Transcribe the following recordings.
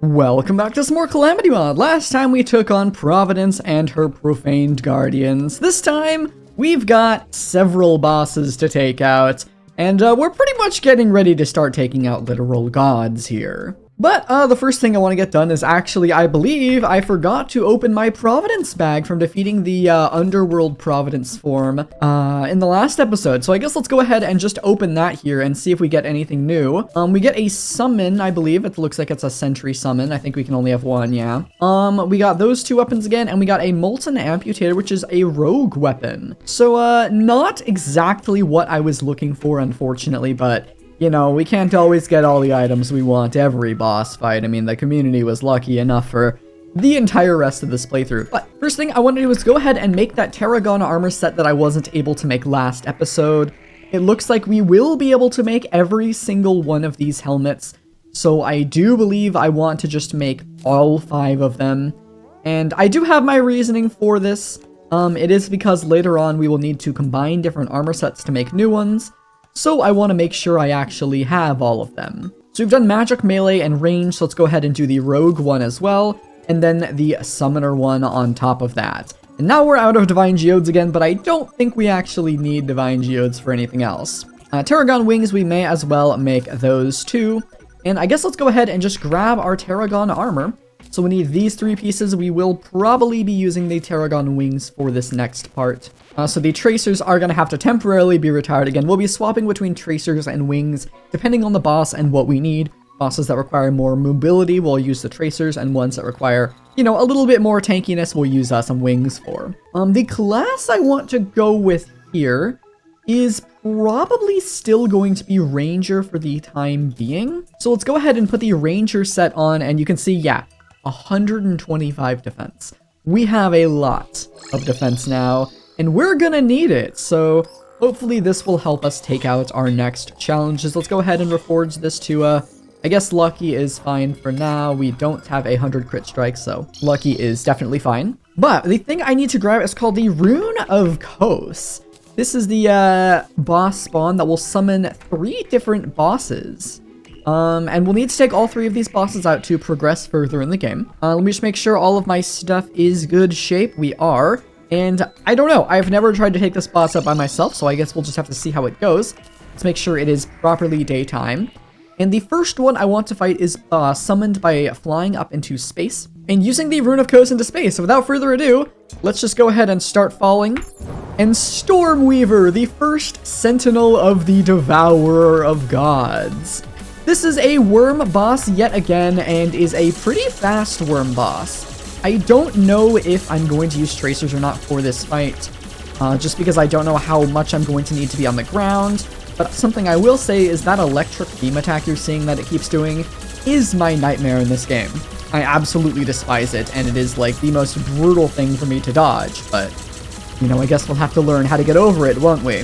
Welcome back to some more Calamity mod. Last time we took on Providence and her profaned guardians. This time, we've got several bosses to take out, and we're pretty much getting ready to start taking out literal gods here. But the first thing I want to get done is actually, I believe, I forgot to open my Providence bag from defeating the Underworld Providence form in the last episode. So I guess let's go ahead and just open that here and see if we get anything new. We get a summon, I believe. It looks like it's a sentry summon. I think we can only have one, yeah. We got those two weapons again, and we got a Molten Amputator, which is a rogue weapon. So not exactly what I was looking for, unfortunately, but you know, we can't always get all the items we want every boss fight. I mean, the community was lucky enough for the entire rest of this playthrough. But first thing I want to do is go ahead and make that Terraria armor set that I wasn't able to make last episode. It looks like we will be able to make every single one of these helmets. So I do believe I want to just make all 5 of them. And I do have my reasoning for this. It is because later on we will need to combine different armor sets to make new ones. So I want to make sure I actually have all of them. So we've done magic, melee, and range, so let's go ahead and do the rogue one as well, and then the summoner one on top of that. And now we're out of divine geodes again, but I don't think we actually need divine geodes for anything else. Terraria wings, we may as well make those too. And I guess let's go ahead and just grab our Terraria armor. So we need these 3 pieces. We will probably be using the Terraria wings for this next part. So the tracers are going to have to temporarily be retired again. We'll be swapping between tracers and wings, depending on the boss and what we need. Bosses that require more mobility, we'll use the tracers, and ones that require, you know, a little bit more tankiness, we'll use some wings for. The class I want to go with here is probably still going to be Ranger for the time being. So let's go ahead and put the Ranger set on, and you can see, yeah, 125 defense. We have a lot of defense now, and we're gonna need it, so hopefully this will help us take out our next challenges. Let's go ahead and reforge this to, I guess Lucky is fine for now. We don't have 100 crit strikes, so Lucky is definitely fine. But the thing I need to grab is called the Rune of Kos. This is the boss spawn that will summon 3 different bosses. And we'll need to take all 3 of these bosses out to progress further in the game. Let me just make sure all of my stuff is good shape. We are. And I don't know, I've never tried to take this boss up by myself, so I guess we'll just have to see how it goes. Let's make sure it is properly daytime. And the first one I want to fight is summoned by flying up into space and using the Rune of Kos into space. So without further ado, let's just go ahead and start falling. And Stormweaver, the first sentinel of the Devourer of Gods. This is a worm boss yet again, and is a pretty fast worm boss. I don't know if I'm going to use tracers or not for this fight, just because I don't know how much I'm going to need to be on the ground. But something I will say is that electric beam attack you're seeing that it keeps doing is my nightmare in this game. I absolutely despise it, and it is like the most brutal thing for me to dodge, but you know, I guess we'll have to learn how to get over it, won't we?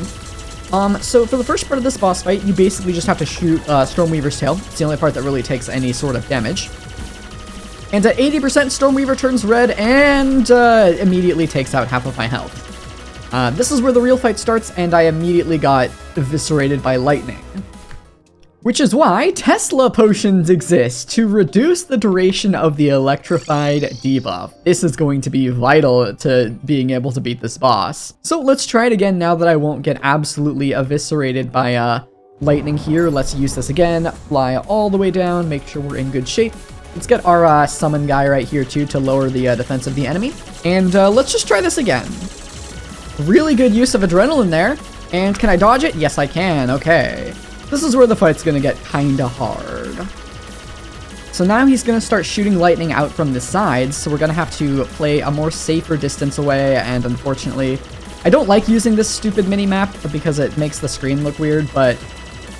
So for the first part of this boss fight, you basically just have to shoot Stormweaver's tail. It's the only part that really takes any sort of damage. And at 80%, Stormweaver turns red and immediately takes out half of my health. This is where the real fight starts, and I immediately got eviscerated by lightning. Which is why Tesla potions exist, to reduce the duration of the electrified debuff. This is going to be vital to being able to beat this boss. So let's try it again now that I won't get absolutely eviscerated by lightning here. Let's use this again, fly all the way down, make sure we're in good shape. Let's get our summon guy right here too to lower the defense of the enemy. And let's just try this again. Really good use of adrenaline there. And can I dodge it? Yes, I can. Okay. This is where the fight's gonna get kinda hard. So now he's gonna start shooting lightning out from the sides, so we're gonna have to play a more safer distance away, and unfortunately, I don't like using this stupid mini-map because it makes the screen look weird, but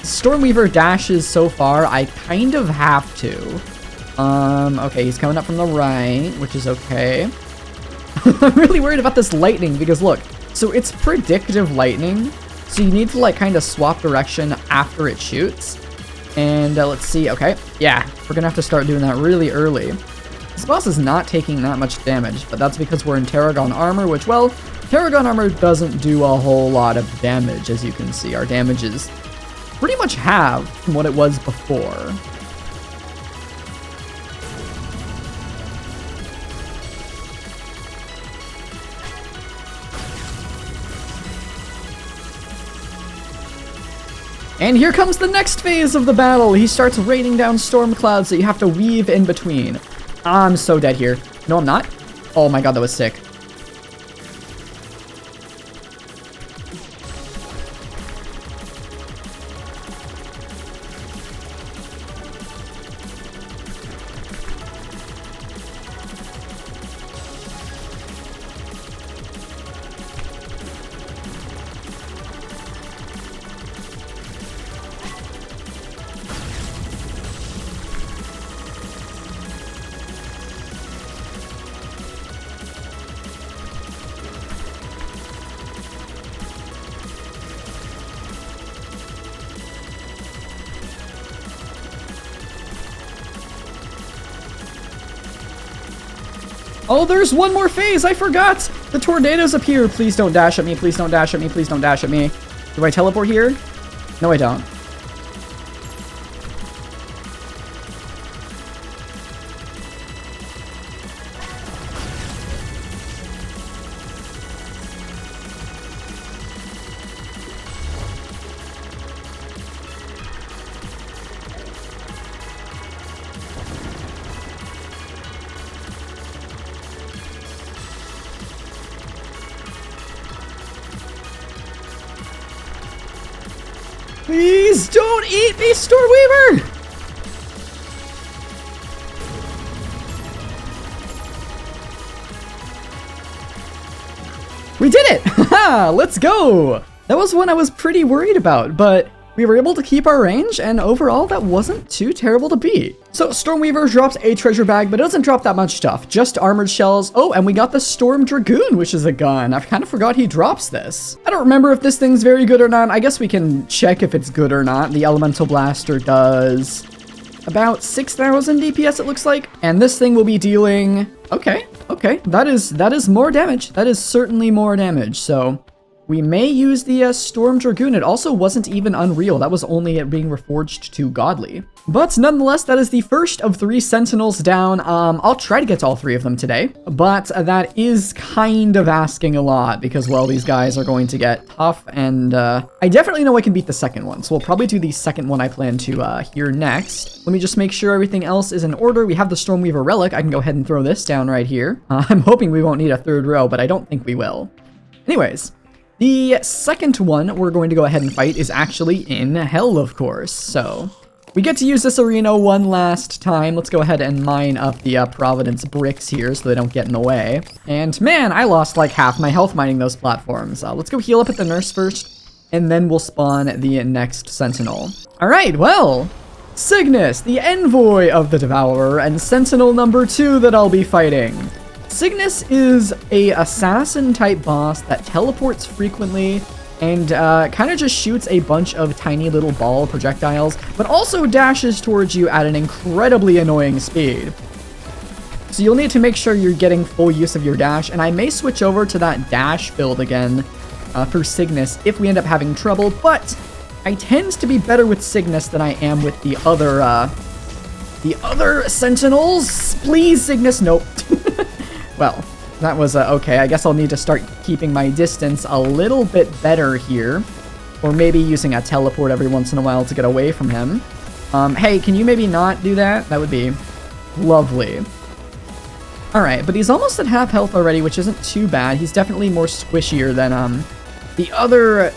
Stormweaver dashes so far, I kind of have to. Okay, he's coming up from the right, which is okay. I'm really worried about this lightning because look, so it's predictive lightning, so you need to like kind of swap direction after it shoots. And let's see, okay, yeah, we're gonna have to start doing that really early. This boss is not taking that much damage, but that's because we're in Terraria armor, which, well, Terraria armor doesn't do a whole lot of damage, as you can see. Our damage is pretty much halved from what it was before. And here comes the next phase of the battle. He starts raining down storm clouds that you have to weave in between. I'm so dead here. No, I'm not. Oh my god, that was sick. Oh, there's one more phase. I forgot. The tornadoes appear. Please don't dash at me. Please don't dash at me. Please don't dash at me. Do I teleport here? No, I don't. Please don't eat me, Stormweaver! We did it! Haha, let's go! That was one I was pretty worried about, but we were able to keep our range, and overall, that wasn't too terrible to beat. So, Stormweaver drops a treasure bag, but it doesn't drop that much stuff. Just armored shells. Oh, and we got the Storm Dragoon, which is a gun. I kind of forgot he drops this. I don't remember if this thing's very good or not. I guess we can check if it's good or not. The Elemental Blaster does about 6,000 DPS, it looks like. And this thing will be dealing... Okay. That is more damage. That is certainly more damage, so... We may use the Storm Dragoon. It also wasn't even Unreal. That was only it being reforged to Godly. But nonetheless, that is the first of 3 Sentinels down. I'll try to get to all 3 of them today. But that is kind of asking a lot because, well, these guys are going to get tough. And I definitely know I can beat the second one. So we'll probably do the second one I plan to hear next. Let me just make sure everything else is in order. We have the Stormweaver Relic. I can go ahead and throw this down right here. I'm hoping we won't need a 3rd row, but I don't think we will. Anyways. The second one we're going to go ahead and fight is actually in hell, of course. So we get to use this arena one last time. Let's go ahead and mine up the Providence bricks here so they don't get in the way. And man, I lost like half my health mining those platforms. Let's go heal up at the nurse first, and then we'll spawn the next sentinel. All right, well, Signus, the envoy of the Devourer, and sentinel number 2 that I'll be fighting. Signus is a assassin type boss that teleports frequently and kind of just shoots a bunch of tiny little ball projectiles, but also dashes towards you at an incredibly annoying speed. So you'll need to make sure you're getting full use of your dash, and I may switch over to that dash build again for Signus if we end up having trouble, but I tend to be better with Signus than I am with the other sentinels. Please, Signus, nope. Well, that was okay. I guess I'll need to start keeping my distance a little bit better here. Or maybe using a teleport every once in a while to get away from him. Hey, can you maybe not do that? That would be lovely. Alright, but he's almost at half health already, which isn't too bad. He's definitely more squishier than the other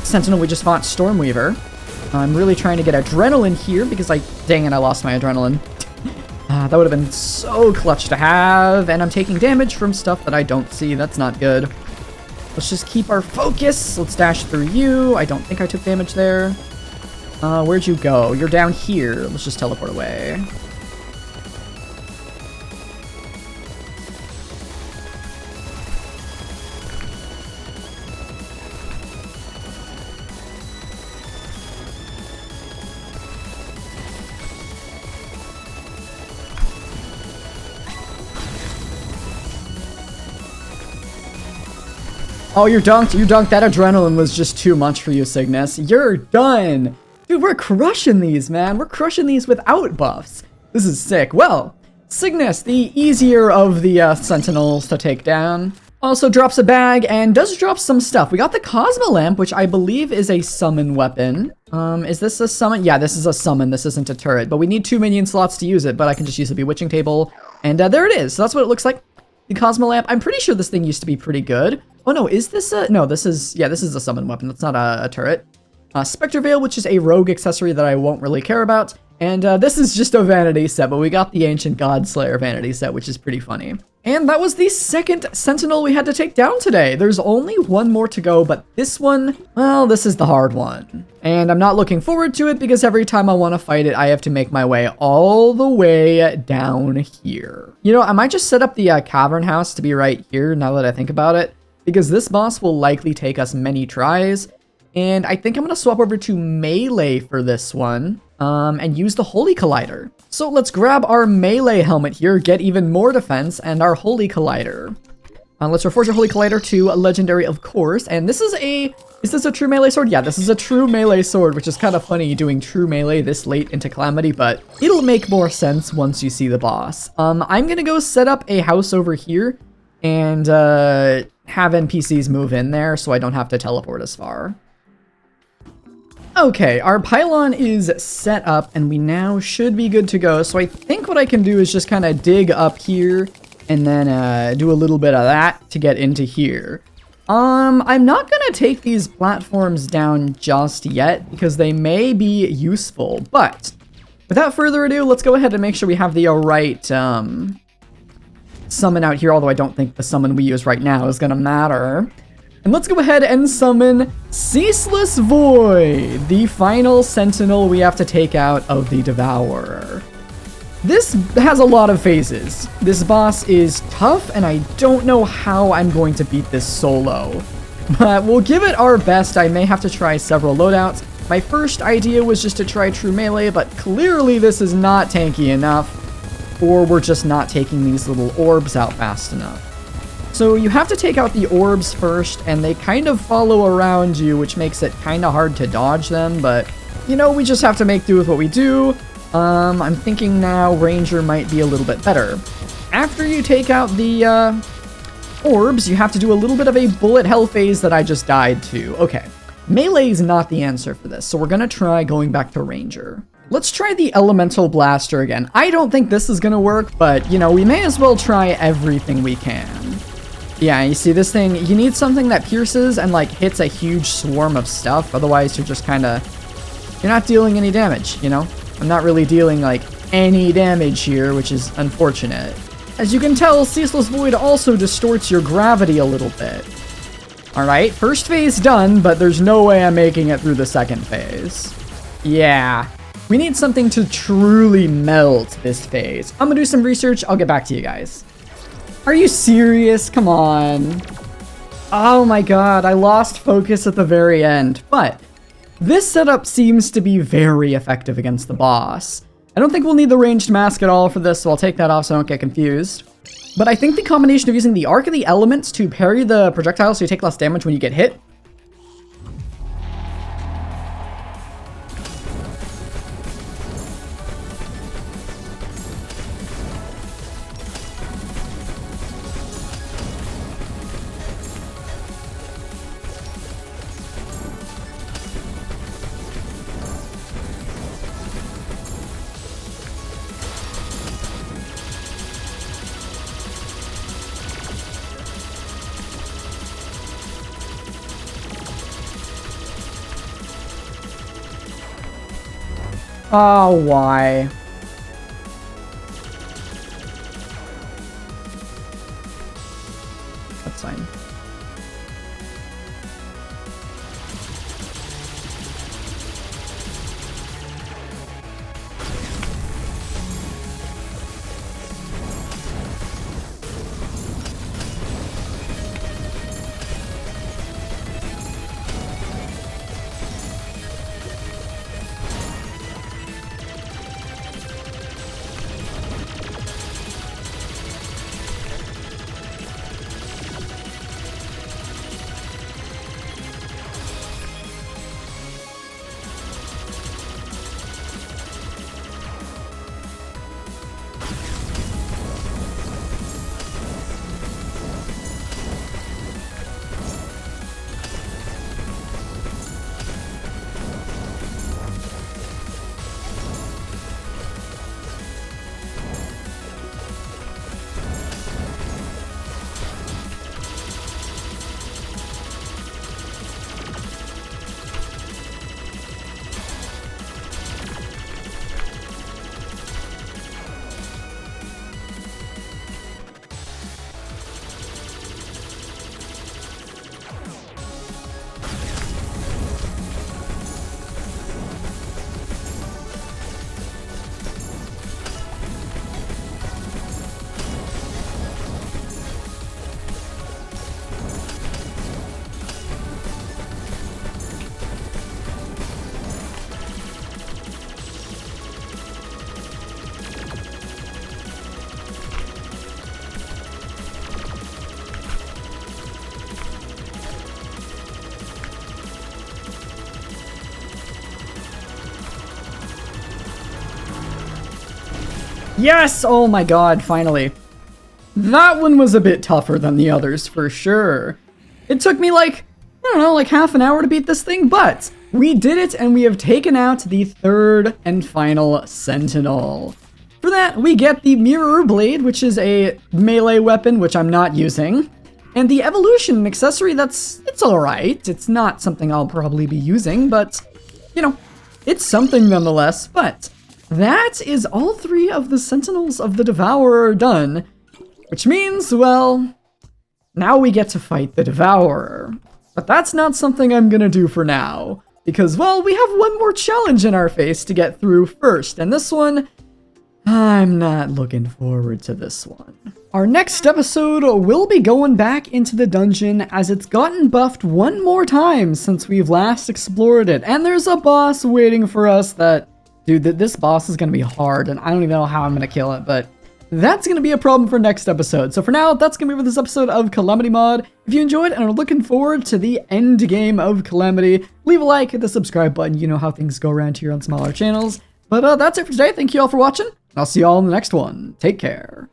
sentinel we just fought, Stormweaver. I'm really trying to get adrenaline here because dang it, I lost my adrenaline. That would have been so clutch to have, and I'm taking damage from stuff that I don't see. That's not good. Let's just keep our focus. Let's dash through you. I don't think I took damage there. Where'd you go? You're down here. Let's just teleport away. Oh, you're dunked. You dunked. That adrenaline was just too much for you, Signus. You're done. Dude, we're crushing these, man. We're crushing these without buffs. This is sick. Well, Signus, the easier of the sentinels to take down, also drops a bag and does drop some stuff. We got the Cosmo Lamp, which I believe is a summon weapon. Is this a summon? Yeah, this is a summon. This isn't a turret, but we need 2 minion slots to use it, but I can just use the Bewitching Table. And there it is. So that's what it looks like. The Cosmo Lamp. I'm pretty sure this thing used to be pretty good. Oh no, is this a... No, this is... Yeah, this is a summon weapon. That's not a turret. Spectre Veil, which is a rogue accessory that I won't really care about. And this is just a vanity set, but we got the Ancient Godslayer vanity set, which is pretty funny. And that was the second Sentinel we had to take down today. There's only one more to go, but this one, well, this is the hard one. And I'm not looking forward to it because every time I want to fight it, I have to make my way all the way down here. You know, I might just set up the cavern house to be right here now that I think about it, because this boss will likely take us many tries. And I think I'm going to swap over to melee for this one. And use the Holy Collider. So let's grab our melee helmet here, get even more defense, and our Holy Collider. Let's reforge our Holy Collider to a legendary, of course. And this is this a true melee sword? Yeah, this is a true melee sword, which is kind of funny doing true melee this late into Calamity, but it'll make more sense once you see the boss. I'm gonna go set up a house over here and have NPCs move in there so I don't have to teleport as far. Okay, our pylon is set up and we now should be good to go. So I think what I can do is just kind of dig up here and then do a little bit of that to get into here. I'm not gonna take these platforms down just yet because they may be useful, but without further ado, let's go ahead and make sure we have the right summon out here, although I don't think the summon we use right now is gonna matter. And let's go ahead and summon Ceaseless Void, the final sentinel we have to take out of the Devourer. This has a lot of phases. This boss is tough, and I don't know how I'm going to beat this solo. But we'll give it our best. I may have to try several loadouts. My first idea was just to try true melee, but clearly this is not tanky enough, or we're just not taking these little orbs out fast enough. So you have to take out the orbs first, and they kind of follow around you, which makes it kind of hard to dodge them, but, you know, we just have to make do with what we do. I'm thinking now Ranger might be a little bit better. After you take out the orbs, you have to do a little bit of a bullet hell phase that I just died to. Okay, melee is not the answer for this, so we're gonna try going back to Ranger. Let's try the Elemental Blaster again. I don't think this is gonna work, but, you know, we may as well try everything we can. Yeah, you see this thing, you need something that pierces and like hits a huge swarm of stuff, otherwise you're just kind of, you're not dealing any damage, you know? I'm not really dealing like any damage here, which is unfortunate. As you can tell, Ceaseless Void also distorts your gravity a little bit. Alright, first phase done, but there's no way I'm making it through the second phase. Yeah, we need something to truly melt this phase. I'm gonna do some research, I'll get back to you guys. Are you serious? Come on. Oh my god, I lost focus at the very end. But this setup seems to be very effective against the boss. I don't think we'll need the ranged mask at all for this, so I'll take that off so I don't get confused. But I think the combination of using the Arc of the Elements to parry the projectile so you take less damage when you get hit. Oh, why? That's fine. Yes! Oh my god, finally. That one was a bit tougher than the others, for sure. It took me like, I don't know, like half an hour to beat this thing, but we did it and we have taken out the third and final sentinel. For that, we get the mirror blade, which is a melee weapon, which I'm not using. And the evolution accessory, it's alright. It's not something I'll probably be using, but, you know, it's something nonetheless. But that is all 3 of the Sentinels of the Devourer done. Which means, well, now we get to fight the Devourer. But that's not something I'm gonna do for now. Because, well, we have one more challenge in our face to get through first. And this one, I'm not looking forward to this one. Our next episode will be going back into the dungeon as it's gotten buffed one more time since we've last explored it. And there's a boss waiting for us that, dude, this boss is going to be hard and I don't even know how I'm going to kill it, but that's going to be a problem for next episode. So for now, that's going to be for this episode of Calamity Mod. If you enjoyed and are looking forward to the end game of Calamity, leave a like, hit the subscribe button. You know how things go around here on smaller channels. But that's it for today. Thank you all for watching. I'll see you all in the next one. Take care.